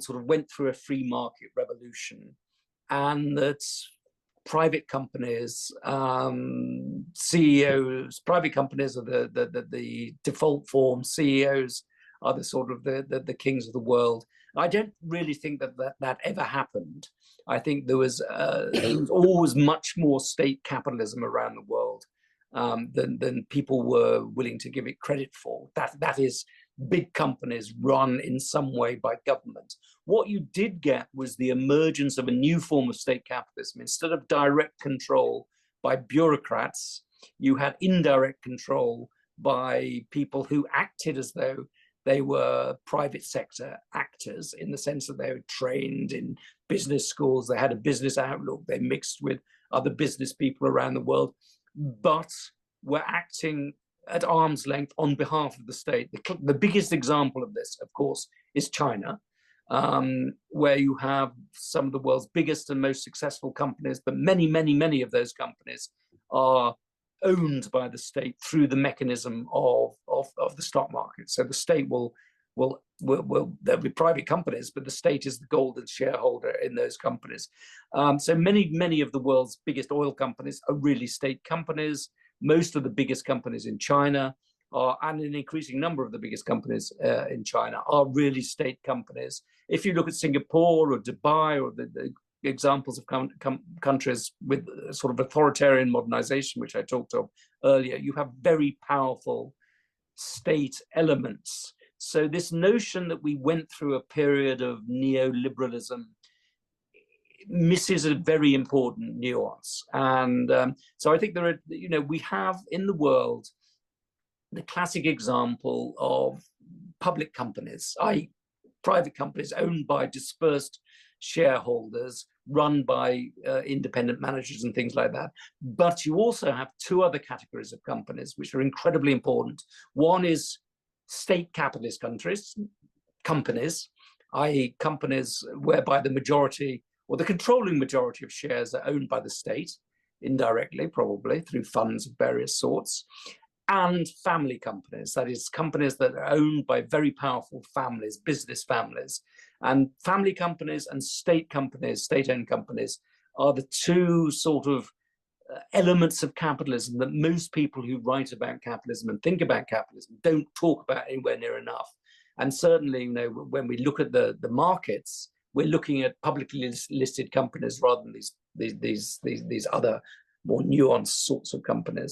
sort of went through a free market revolution, and that private companies, CEOs, private companies are the default form. CEOs are the sort of the kings of the world. I don't really think that ever happened. I think there was always much more state capitalism around the world than people were willing to give it credit for. That is, big companies run in some way by government. What you did get was the emergence of a new form of state capitalism. Instead of direct control by bureaucrats, you had indirect control by people who acted as though they were private sector actors, in the sense that they were trained in business schools, they had a business outlook, they mixed with other business people around the world, but were acting at arm's length on behalf of the state. The biggest example of this, of course, is China, where you have some of the world's biggest and most successful companies, but many of those companies are owned by the state through the mechanism of the stock market. So the state will there'll be private companies, but the state is the golden shareholder in those companies. So many of the world's biggest oil companies are really state companies. Most of the biggest companies in China and an increasing number of the biggest companies in China are really state companies. If you look at Singapore or Dubai or the examples of countries with sort of authoritarian modernization, which I talked of earlier, you have very powerful state elements. So this notion that we went through a period of neoliberalism misses a very important nuance. And so I think there are, we have in the world the classic example of public companies, i.e. private companies owned by dispersed shareholders, run by independent managers and things like that. But you also have two other categories of companies which are incredibly important. One is state capitalist companies, i.e. companies whereby the majority or the controlling majority of shares are owned by the state, indirectly, probably through funds of various sorts, and family companies, that is, companies that are owned by very powerful families, business families. And family companies and state companies, state-owned companies, are the two sort of elements of capitalism that most people who write about capitalism and think about capitalism don't talk about anywhere near enough. And certainly, when we look at the markets, we're looking at publicly listed companies rather than these other more nuanced sorts of companies.